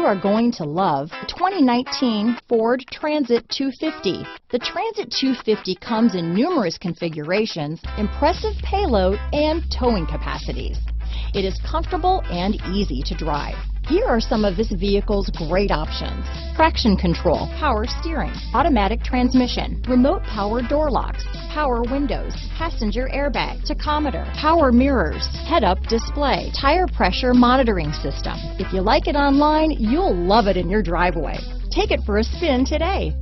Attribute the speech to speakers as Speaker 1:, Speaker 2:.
Speaker 1: are going to love the 2019 Ford Transit 250. The Transit 250 comes in numerous configurations, impressive payload, and towing capacities. It is comfortable and easy to drive. Here are some of this vehicle's great options: traction control, power steering, automatic transmission, remote power door locks, power windows, passenger airbag, tachometer, power mirrors, head-up display, tire pressure monitoring system. If you like it online, you'll love it in your driveway. Take it for a spin today.